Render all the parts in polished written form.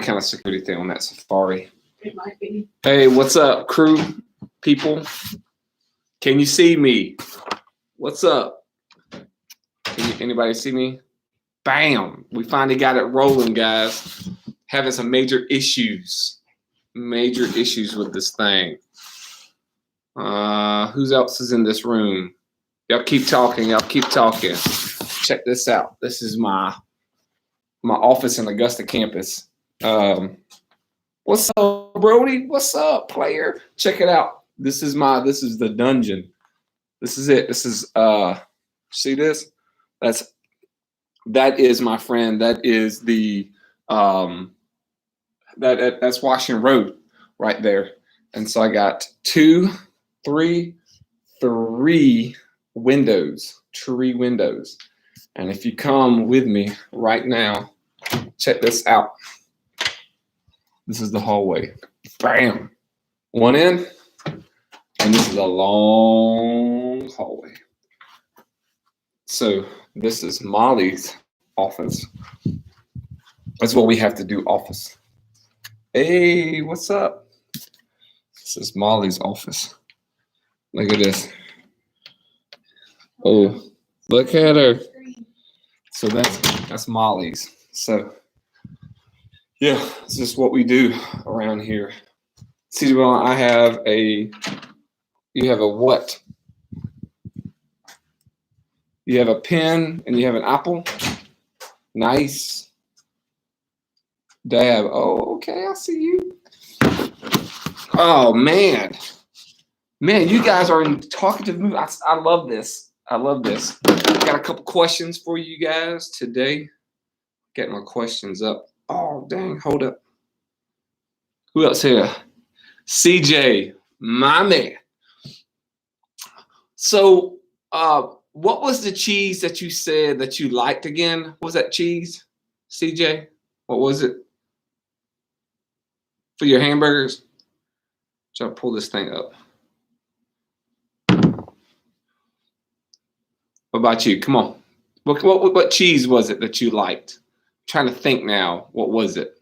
kind of security thing on that Safari. It might be. Hey, what's up, crew people? Can you see me? What's up? Anybody see me? Bam! We finally got it rolling, guys. Having some major issues with this thing. Who else is in this room? Y'all keep talking. Check this out. This is my office in Augusta campus. What's up, Brody? What's up, player? Check it out. This is the dungeon. This is it. This is see this? That is my friend. That is the that's Washington Road right there. And so I got three windows, tree windows. And if you come with me right now, check this out. This is the hallway. Bam. One in, and this is a long hallway. So this is Molly's office. That's what we have to do, office. Hey, what's up? This is Molly's office. Look at this. Oh, look at her. So that's Molly's. So yeah, it's just what we do around here. See, well, you have a what? You have a pen and you have an apple. Nice. Dab. Oh, okay, I see you. Oh man, you guys are in talkative mood. I love this. Got a couple questions for you guys today. Get my questions up. Oh dang, hold up. Who else here? CJ, my man. So, what was the cheese that you said that you liked again? What was that cheese, CJ? What was it? For your hamburgers? Try to pull this thing up. What about you? Come on. What cheese was it that you liked? I'm trying to think now. What was it?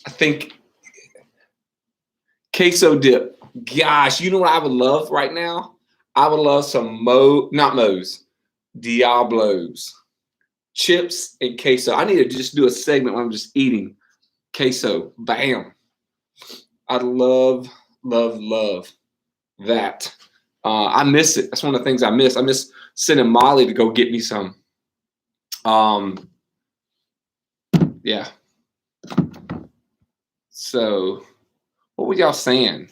I think queso dip. Gosh, you know what I would love right now? I would love some Diablos. Chips and queso. I need to just do a segment when I'm just eating queso. Bam. I love that. I miss it. That's one of the things I miss. I miss sending Molly to go get me some. Yeah. So what were y'all saying?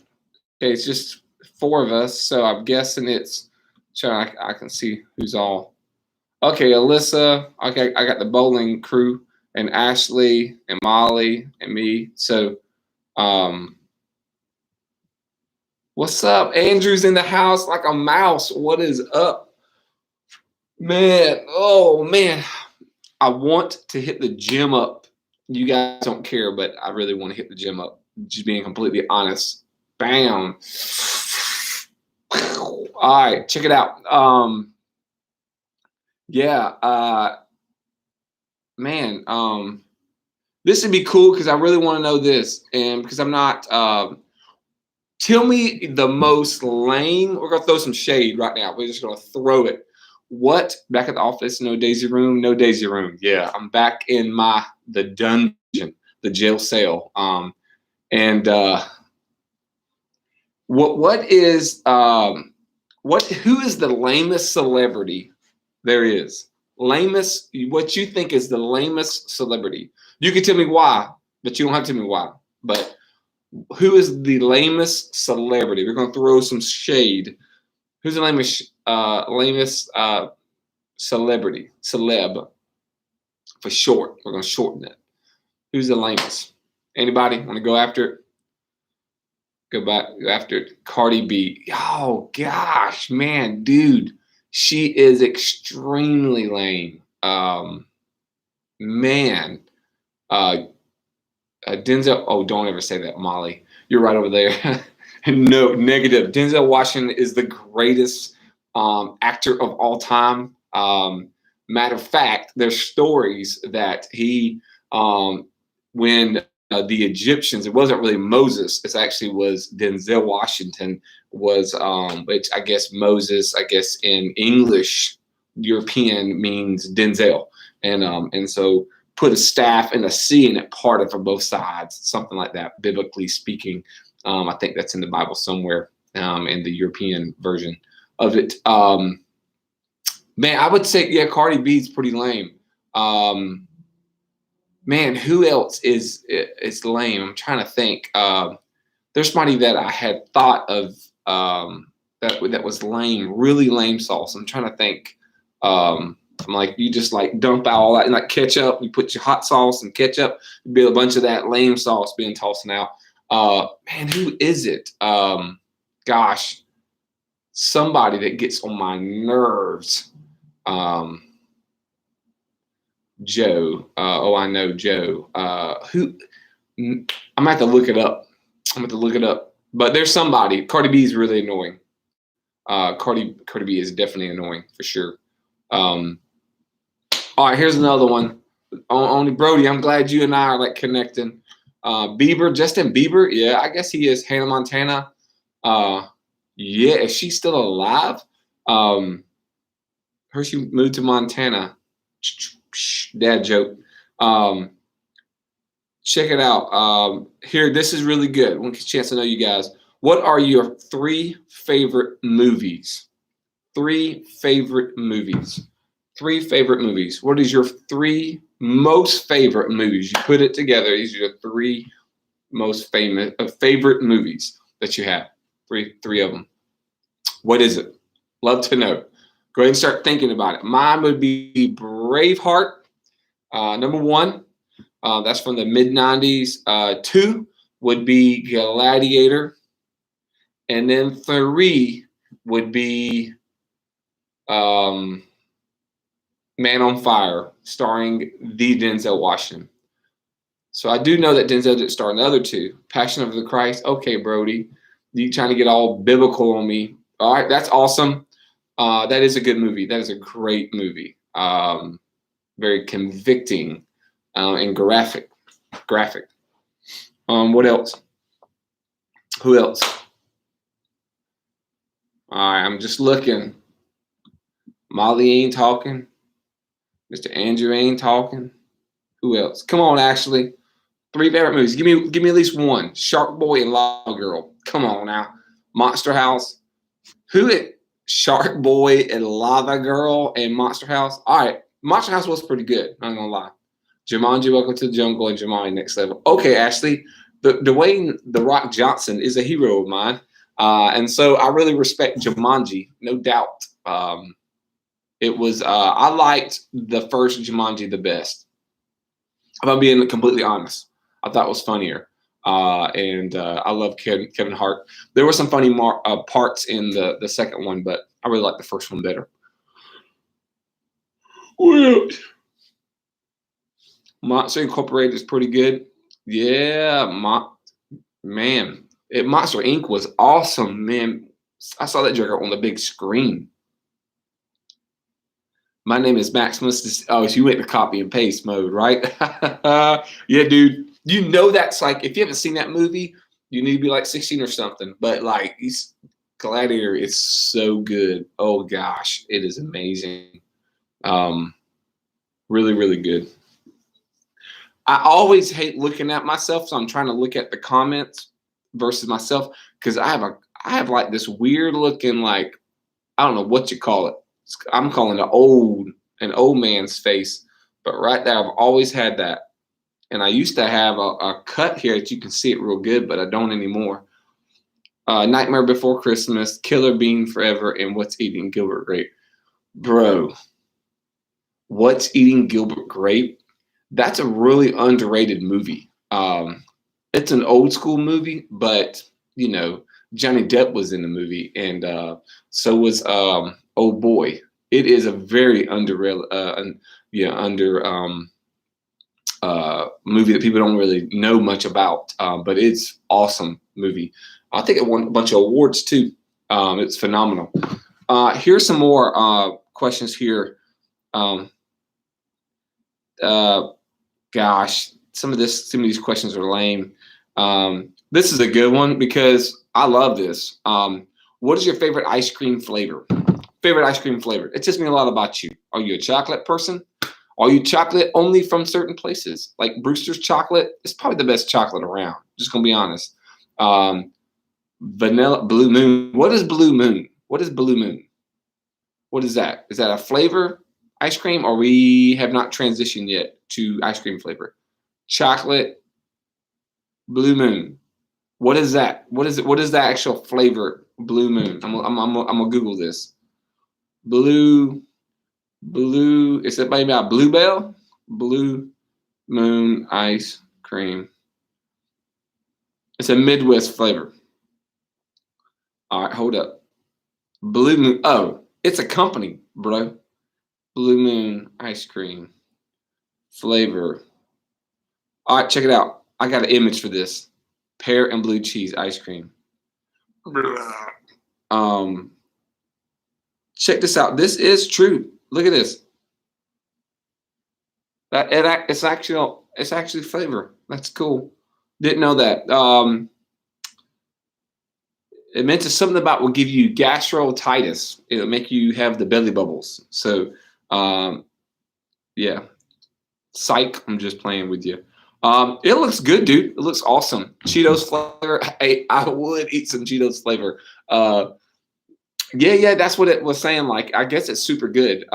Okay, it's just 4 of us, so I'm guessing it's I can see who's all. Okay, Alyssa. Okay, I got the bowling crew and Ashley and Molly and me. So what's up? Andrew's in the house like a mouse. What is up? Man, oh man. I want to hit the gym up. You guys don't care, but I really want to hit the gym up. Just being completely honest. Bam. All right, check it out. Man, this would be cool because I really want to know this, and because I'm not. Tell me the most lame. We're gonna throw some shade right now. We're just gonna throw it. What? Back at the office? No Daisy room. No Daisy room. Yeah, I'm back in the dungeon, the jail cell. Who is the lamest celebrity there is? Lamest, what you think is the lamest celebrity? You can tell me why, but you don't have to tell me why. But who is the lamest celebrity? We're gonna throw some shade. Who's the lamest celeb for short? We're gonna shorten it. Who's the lamest? Anybody want to go after it? Go after it. Cardi B. Oh gosh, man, dude, she is extremely lame. Man, Denzel. Oh, don't ever say that, Molly. You're right over there. No, negative. Denzel Washington is the greatest actor of all time. Matter of fact, there's stories that he when the Egyptians, it wasn't really Moses. It actually was Denzel Washington was, which I guess Moses, I guess in English, European means Denzel. And so put a staff and a C in it, parted from both sides, something like that, biblically speaking. I think that's in the Bible somewhere, in the European version of it. Man, I would say, yeah, Cardi B's pretty lame. Man, who else is lame? I'm trying to think. There's somebody that I had thought of, that was lame, really lame sauce. I'm trying to think. I'm like, you just like dump out all that and like ketchup. You put your hot sauce and ketchup. There'd be a bunch of that lame sauce being tossed out. Man, who is it? Gosh, somebody that gets on my nerves. Joe. I know Joe. Who? I'm gonna have to look it up. But there's somebody. Cardi B is really annoying. Cardi B is definitely annoying for sure. All right, here's another one. Only Brody, I'm glad you and I are like connecting. Justin Bieber. Yeah, I guess he is. Hannah Montana. Yeah, is she still alive? She moved to Montana. Dad joke. Check it out. Here, this is really good. One chance to know you guys. What are your 3 favorite movies? 3 favorite movies. 3 favorite movies. What is your 3 most favorite movies? You put it together. These are your 3 most famous favorite movies that you have. Three of them. What is it? Love to know. Go ahead and start thinking about it. Mine would be Braveheart, number 1. That's from the mid-90s. 2 would be Gladiator. And then 3 would be Man on Fire, starring the Denzel Washington. So I do know that Denzel didn't star in the other 2. Passion of the Christ. Okay, Brody. You trying to get all biblical on me. All right, that's awesome. That is a good movie. That is a great movie. Very convicting and graphic. What else? Who else? All right, I'm just looking. Molly ain't talking. Mr. Andrew ain't talking. Who else? Come on, Ashley. 3 favorite movies. Give me at least one. Shark Boy and Lava Girl. Come on now. Monster House. Who it? Shark Boy and Lava Girl and Monster House. All right. Monster House was pretty good. I'm not gonna lie. Jumanji, Welcome to the Jungle, and Jumanji Next Level. Okay, Ashley. Dwayne The Rock Johnson is a hero of mine. And so I really respect Jumanji, no doubt. It was I liked the first Jumanji the best. If I'm being completely honest, I thought it was funnier. And I love Kevin Hart. There were some funny parts in the second one, but I really like the first one better. Well, Monster Incorporated is pretty good. Yeah, man. Monster Inc. was awesome, man. I saw that joker on the big screen. My name is Maximus. So you went to copy and paste mode, right? Yeah, dude. You know that's like, if you haven't seen that movie, you need to be like 16 or something. But like, Gladiator is so good. Oh gosh, it is amazing. Really, really good. I always hate looking at myself, so I'm trying to look at the comments versus myself, because I have like this weird looking, like, I don't know what you call it. I'm calling it an old man's face, but right there, I've always had that. And I used to have a cut here that you can see it real good, but I don't anymore. Nightmare Before Christmas, Killer Bean Forever, and What's Eating Gilbert Grape. Bro, What's Eating Gilbert Grape? That's a really underrated movie. It's an old school movie, but you know, Johnny Depp was in the movie, and so was Oh Boy. It is a very underrated, movie that people don't really know much about, but it's awesome movie. I think it won a bunch of awards too. It's phenomenal. Here's some more questions here. Gosh, some of these questions are lame. This is a good one because I love this. What is your favorite ice cream flavor? Favorite ice cream flavor. It tells me a lot about you. Are you a chocolate person? Are you chocolate only from certain places? Like Brewster's chocolate is probably the best chocolate around. Just gonna be honest. Vanilla Blue Moon. What is Blue Moon? What is Blue Moon? What is that? Is that a flavor ice cream, or we have not transitioned yet to ice cream flavor? Chocolate Blue Moon. What is that? What is it? What is the actual flavor? Blue Moon. I'm gonna Google this. Blue. Is it maybe a Bluebell? Blue Moon ice cream. It's a Midwest flavor. All right, hold up. Blue Moon. Oh, it's a company, bro. Blue Moon ice cream flavor. All right, check it out. I got an image for this. Pear and blue cheese ice cream. Check this out. This is true. Look at this. It's actually flavor. That's cool. Didn't know that. It meant something about will give you gastroenteritis. It'll make you have the belly bubbles. So, yeah. Psych. I'm just playing with you. It looks good, dude. It looks awesome. Cheetos flavor. Hey, I would eat some Cheetos flavor. Yeah, that's what it was saying. Like, I guess it's super good.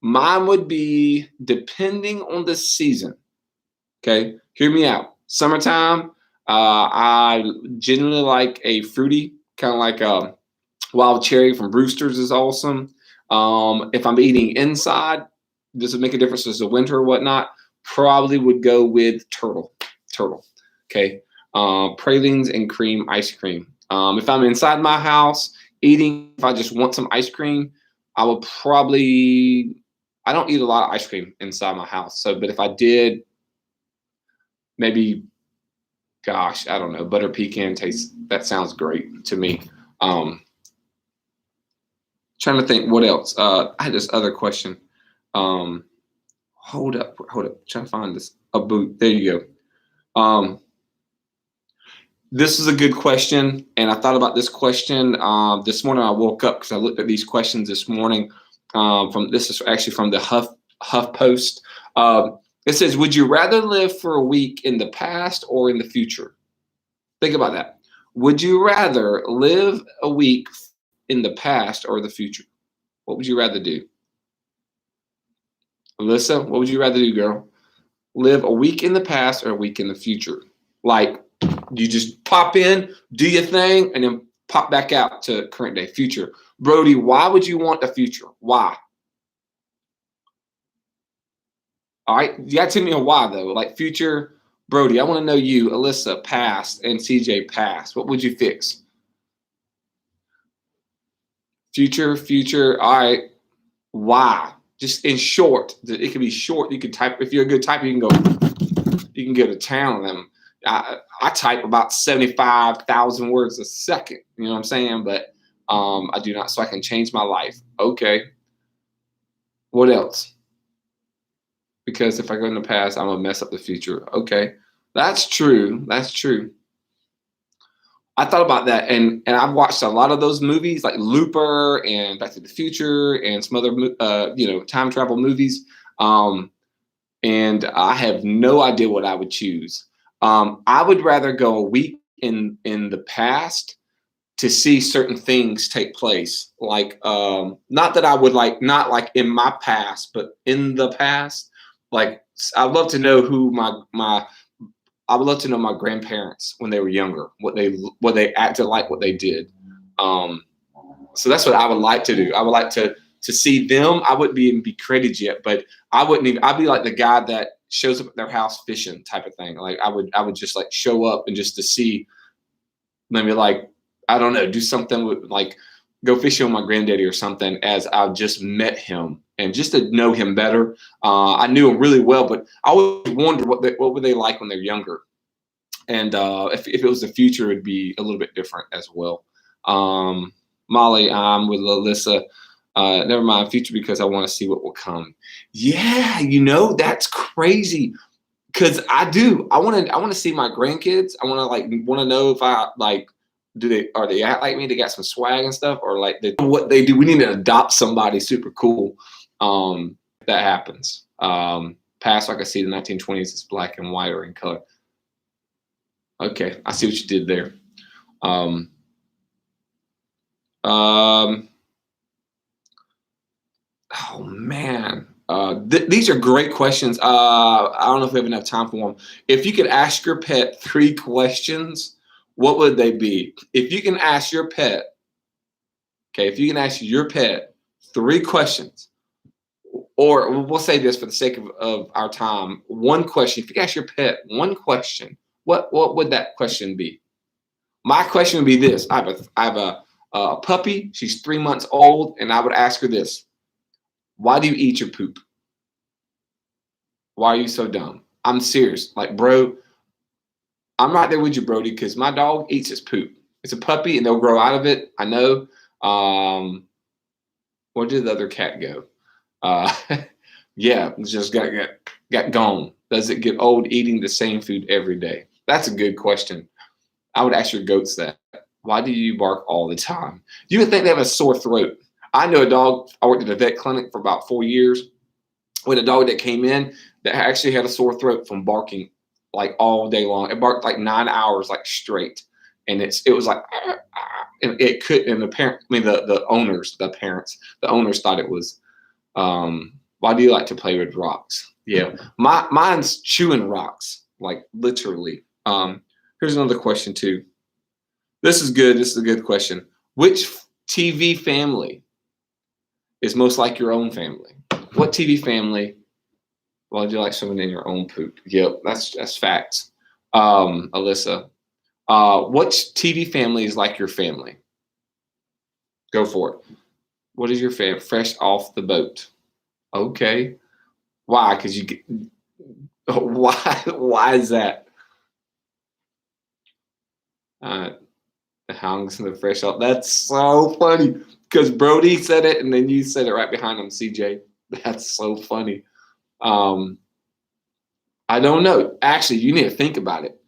Mine would be depending on the season. Okay, hear me out. Summertime, I generally like a fruity, kind of like a wild cherry from Brewster's is awesome. If I'm eating inside, this would make a difference as a winter or whatnot. Probably would go with turtle. Okay, pralines and cream ice cream. If I'm inside my house eating, if I just want some ice cream, I would probably. I don't eat a lot of ice cream inside my house. So, but if I did, maybe, gosh, I don't know, butter pecan taste. That sounds great to me. Trying to think what else. I had this other question. Hold up. Trying to find this. A boot. There you go. This is a good question, and I thought about this question this morning. I woke up because I looked at these questions this morning. This is actually from the Huff Post. It says, "Would you rather live for a week in the past or in the future?" Think about that. Would you rather live a week in the past or the future? What would you rather do? Alyssa, what would you rather do, girl? Live a week in the past or a week in the future? Like, you just pop in, do your thing, and then pop back out to current day, future. Brody, why would you want the future? Why? All right, you got to tell me a why though. Like future, Brody, I want to know you, Alyssa, past, and CJ, past. What would you fix? Future. All right, why? Just in short, it can be short. You can type if you're a good typer. You can go to town on them. I type about 75,000 words a second. You know what I'm saying? But I do not, so I can change my life. Okay. What else? Because if I go in the past, I'm gonna mess up the future. Okay, that's true. I thought about that, and I've watched a lot of those movies, like Looper and Back to the Future, and some other time travel movies. And I have no idea what I would choose. I would rather go a week in the past to see certain things take place. Like not that I would not like in my past, but in the past. Like I'd love to know who I would love to know my grandparents when they were younger, what they acted like, what they did. So that's what I would like to do. I would like to see them. I wouldn't even be created yet, but I wouldn't even. I'd be like the guy that shows up at their house fishing type of thing. Like I would just like show up and just to see, maybe like I don't know, do something with like go fishing with my granddaddy or something as I've just met him and just to know him better. I knew him really well, but I always wondered what were they like when they're younger. And if it was the future, it'd be a little bit different as well. Molly, I'm with Alyssa. Never mind future because I want to see what will come. Yeah, that's crazy. Because I do. I want to see my grandkids. I want to know if I like. Are they act like me? They got some swag and stuff, or like what they do. We need to adopt somebody super cool. That happens. Past, like I see, the 1920s is black and white or in color. Okay, I see what you did there. Oh man, these are great questions. I don't know if we have enough time for them. If you could ask your pet 3 questions, what would they be? If you can ask your pet, okay, if you can ask your pet 3 questions, or we'll say this for the sake of our time, 1 question. If you ask your pet 1 question, what would that question be? My question would be this: I have a puppy. She's 3 months old, and I would ask her this: why do you eat your poop? Why are you so dumb? I'm serious. Like, bro, I'm right there with you, Brody, because my dog eats his poop. It's a puppy, and they'll grow out of it. I know. Where did the other cat go? Yeah, it just got gone. Does it get old eating the same food every day? That's a good question. I would ask your goats that. Why do you bark all the time? You would think they have a sore throat. I know a dog. I worked at a vet clinic for about 4 years with a dog that came in that actually had a sore throat from barking like all day long. It barked like 9 hours like straight, and it was like and it could. And the owners thought it was. Why do you like to play with rocks? Yeah, mine's chewing rocks like literally. Here's another question too. This is good. This is a good question. Which TV family is most like your own family? What TV family? Well, do you like swimming in your own poop? Yep, that's facts. Alyssa, what TV family is like your family? Go for it. What is your favorite? Fresh off the boat. Okay. Why? Because you get. Why? Why is that? The hounds and the fresh off. That's so funny. Because Brody said it, and then you said it right behind him, CJ. That's so funny. I don't know. Actually, you need to think about it.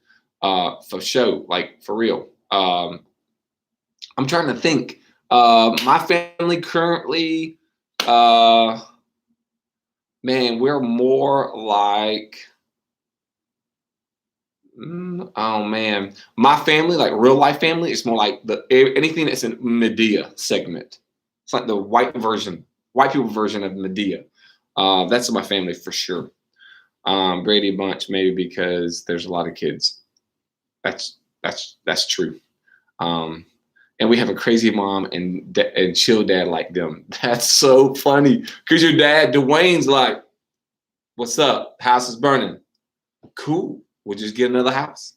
For show, like for real. I'm trying to think. My family currently, man, we're more like. Oh man, my family, like real life family, is more like anything that's in Medea segment. It's like the white people version of Medea. That's my family for sure. Brady Bunch, maybe because there's a lot of kids. That's true. And we have a crazy mom and chill dad like them. That's so funny because your dad, Dwayne's like, "What's up? House is burning. Cool. We'll just get another house,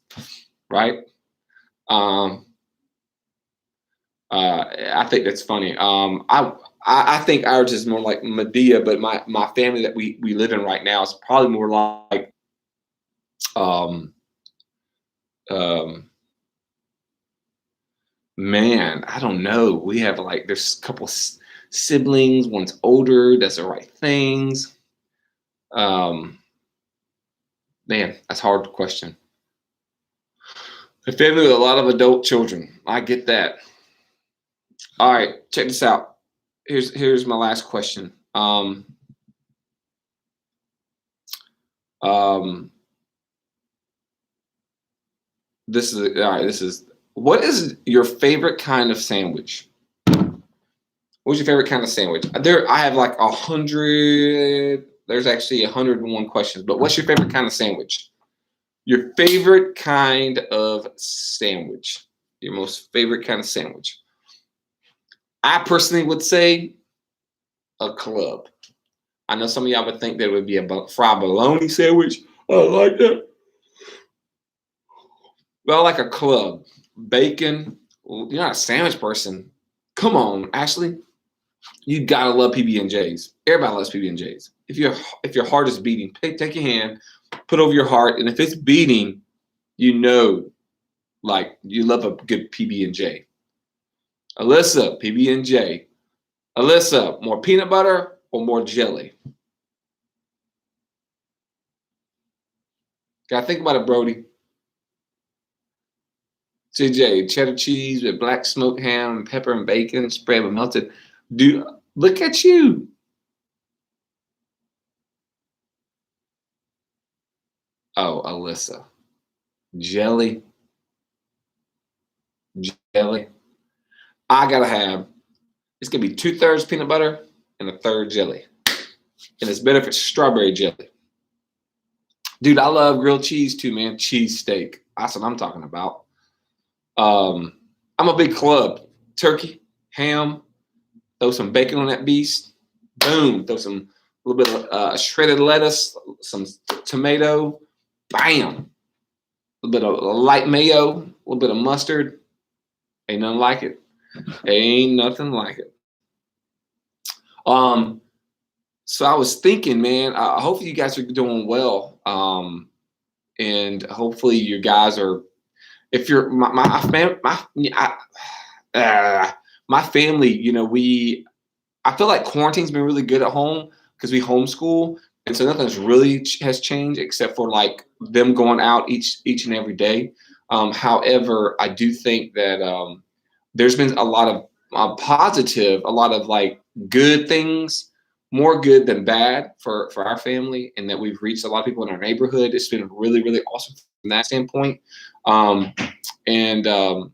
right?" I think that's funny. I think ours is more like Medea, but my family that we live in right now is probably more like um, man, I don't know. We have like there's a couple siblings. One's older. Does the right things. Man, that's a hard question. A family with a lot of adult children. I get that. All right, check this out. Here's my last question. This is all right. What is your favorite kind of sandwich? What's your favorite kind of sandwich? I have like 100. There's actually 101 questions, but what's your favorite kind of sandwich? Your favorite kind of sandwich. Your most favorite kind of sandwich. I personally would say a club. I know some of y'all would think that it would be a fried bologna sandwich. I like that. Well, like a club. Bacon. You're not a sandwich person. Come on, Ashley. You gotta love PB&Js. Everybody loves PB&Js. If your heart is beating, take your hand, put over your heart, and if it's beating, you know, like you love a good PB&J. Alyssa, PB&J. Alyssa, more peanut butter or more jelly? Gotta think about it, Brody. CJ, cheddar cheese with black smoked ham and pepper and bacon spread with melted. Dude, look at you. Oh, Alyssa. Jelly. Jelly. I gotta have, it's gonna be 2/3 peanut butter and 1/3 jelly. And it's better if it's strawberry jelly. Dude, I love grilled cheese too, man. Cheese steak. That's what I'm talking about. I'm a big club. Turkey, ham, throw some bacon on that beast. Boom. Throw some a little bit of shredded lettuce, some tomato. Bam. A little bit of light mayo, a little bit of mustard. Ain't nothing like it. Ain't nothing like it. So I was thinking, man, hopefully you guys are doing well. And hopefully you guys are, if you're my family, you know, I feel like quarantine's been really good at home because we homeschool. And so nothing's really has changed except for like them going out each and every day. However, I do think that there's been a lot of positive, a lot of like good things, more good than bad for our family, and that we've reached a lot of people in our neighborhood. It's been really, really awesome from that standpoint. And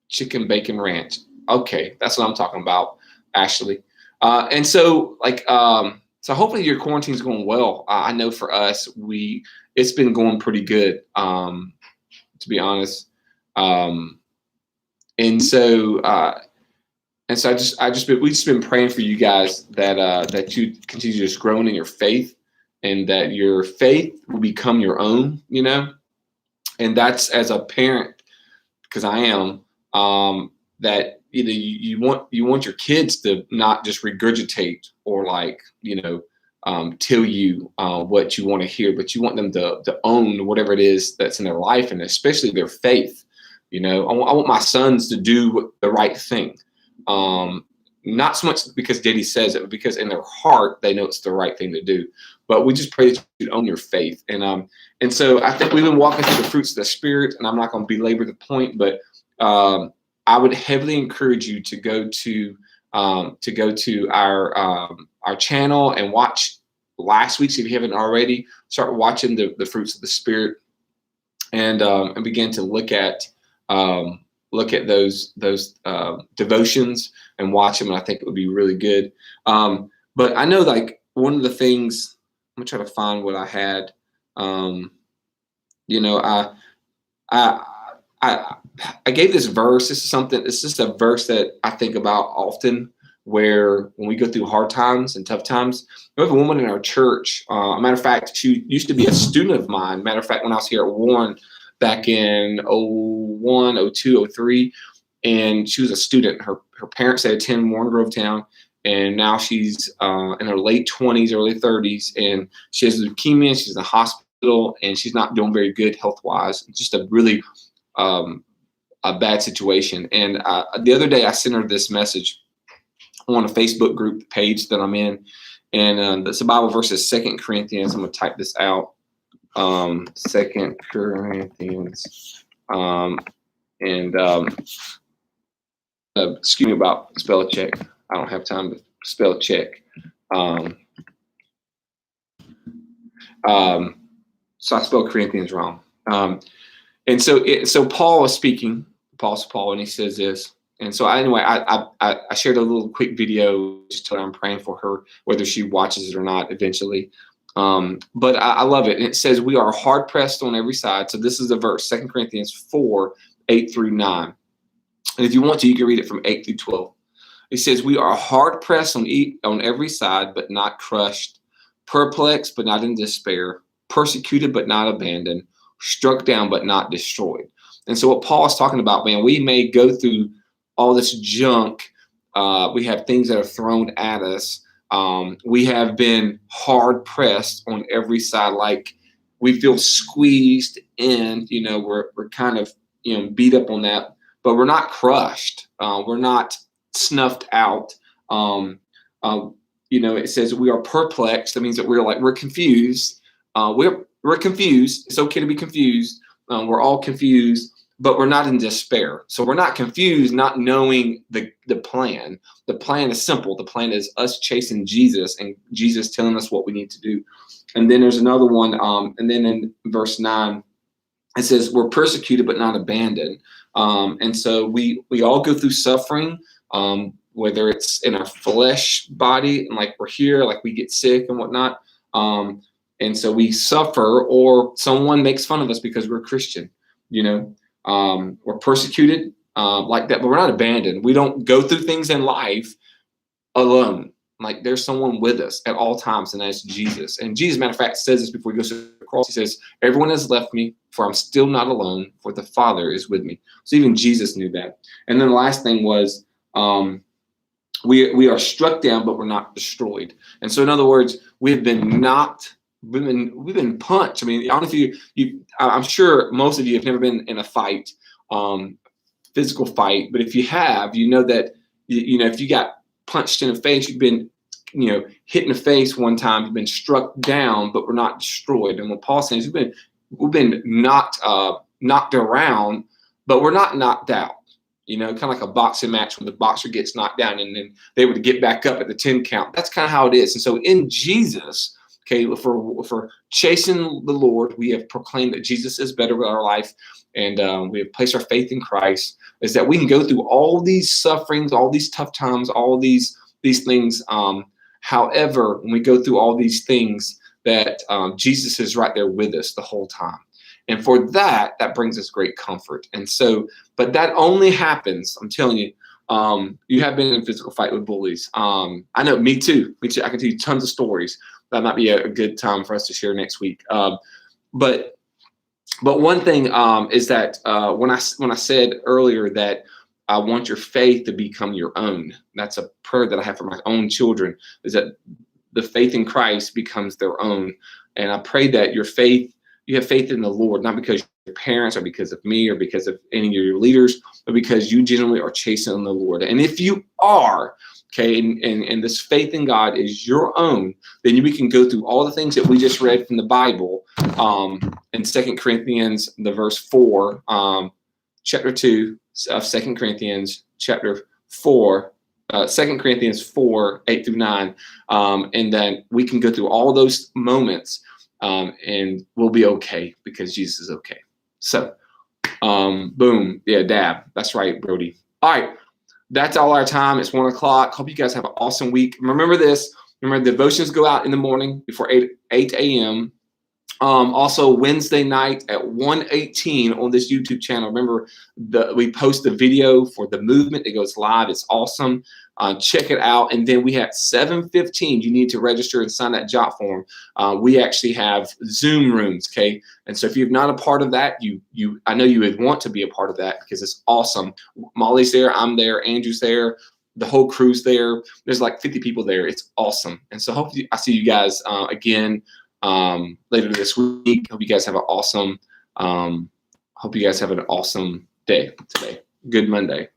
chicken bacon ranch. Okay, that's what I'm talking about, Ashley. And so like so hopefully your quarantine's going well. I know for us, it's been going pretty good, to be honest. And so we've just been praying for you guys that you continue just growing in your faith, and that your faith will become your own, you know. And that's, as a parent, because I am, that you want your kids to not just regurgitate or like, you know, tell you what you want to hear, but you want them to own whatever it is that's in their life, and especially their faith. You know, I want my sons to do the right thing. Not so much because Daddy says it, but because in their heart they know it's the right thing to do. But we just pray that you own your faith, and so I think we've been walking through the fruits of the Spirit, and I'm not going to belabor the point, but I would heavily encourage you to go to our channel and watch last week's, if you haven't already. Start watching the fruits of the Spirit, and begin to look at those devotions and watch them. And I think it would be really good. But I know, like, one of the things, I'm gonna try to find what I had. You know, I gave this verse. This is just a verse that I think about often, where when we go through hard times and tough times, we have a woman in our church. A matter of fact, she used to be a student of mine. Matter of fact, when I was here at Warren back in 01, 02, 03, and she was a student. Her parents had attended Warren Grovetown, and now she's in her late 20s, early 30s, and she has leukemia. She's in the hospital, and she's not doing very good health-wise. It's just a really a bad situation. And the other day, I sent her this message on a Facebook group page that I'm in, and the Bible verse is 2 Corinthians. I'm going to type this out. 2 Corinthians, excuse me about spell check. I don't have time to spell check. So I spelled Corinthians wrong. And so Paul is speaking, Apostle Paul, and he says this. And so anyway, I shared a little quick video just to I'm praying for her, whether she watches it or not eventually. But I love it. And it says, we are hard pressed on every side. So this is the verse, 2 Corinthians 4, 8 through 9. And if you want to, you can read it from 8 through 12. It says, we are hard pressed on every side, but not crushed, perplexed, but not in despair, persecuted, but not abandoned, struck down, but not destroyed. And so what Paul is talking about, man, we may go through all this junk. We have things that are thrown at us. We have been hard pressed on every side. Like, we feel squeezed in, you know, we're kind of, you know, beat up on that, but we're not crushed. We're not snuffed out. You know, it says we are perplexed. That means that we're confused. We're confused. It's okay to be confused. We're all confused, but we're not in despair. So we're not confused, not knowing the plan. The plan is simple. The plan is us chasing Jesus and Jesus telling us what we need to do. And then there's another one. And then in verse 9, it says we're persecuted but not abandoned. And so we all go through suffering, whether it's in our flesh body and like we're here, like we get sick and whatnot. And so we suffer, or someone makes fun of us because we're Christian. We're persecuted like that, but we're not abandoned. We don't go through things in life alone. Like there's someone with us at all times, and that's Jesus. And Jesus, matter of fact, says this before he goes to the cross. He says, "Everyone has left me, for I'm still not alone, for the Father is with me." So even Jesus knew that. And then the last thing was, we are struck down, but we're not destroyed. And so in other words, we've been knocked. We've been punched. I mean, honestly, I'm sure most of you have never been in a fight, physical fight. But if you have, you know that if you got punched in the face, you've been hit in the face one time. You've been struck down, but we're not destroyed. And what Paul says, we've been knocked around, but we're not knocked out. Kind of like a boxing match when the boxer gets knocked down and then they would get back up at the 10 count. That's kind of how it is. And so in Jesus. Okay, for chasing the Lord, we have proclaimed that Jesus is better with our life, and we have placed our faith in Christ. Is that we can go through all these sufferings, all these tough times, all these things. However, when we go through all these things, that Jesus is right there with us the whole time, and for that brings us great comfort. And so, but that only happens. I'm telling you. You have been in a physical fight with bullies. I know, me too. I can tell you tons of stories. That might be a good time for us to share next week. But one thing is that when I said earlier that I want your faith to become your own, that's a prayer that I have for my own children, is that the faith in Christ becomes their own. And I pray that you have faith in the Lord, not because your parents or because of me or because of any of your leaders, but because you genuinely are chasing the Lord. And if you are, okay, and this faith in God is your own, then we can go through all the things that we just read from the Bible in 2 Corinthians, the verse 4, chapter 2 of 2 Corinthians, chapter 4, 2 Corinthians 4, 8 through 9. And then we can go through all those moments and we'll be okay because Jesus is okay. So, boom. Yeah, dab. That's right, Brody. All right. That's all our time. It's 1 o'clock. Hope you guys have an awesome week. Remember this. Remember, devotions go out in the morning before 8 a.m. Also, Wednesday night at 1:18 on this YouTube channel. Remember, we post the video for the movement. It goes live. It's awesome. Check it out. And then we have 7:15. You need to register and sign that jot form. We actually have Zoom rooms, okay? And so if you're not a part of that, I know you would want to be a part of that because it's awesome. Molly's there. I'm there. Andrew's there. The whole crew's there. There's like 50 people there. It's awesome. And so hopefully I see you guys again later this week. Hope you guys have an awesome day today. Good Monday.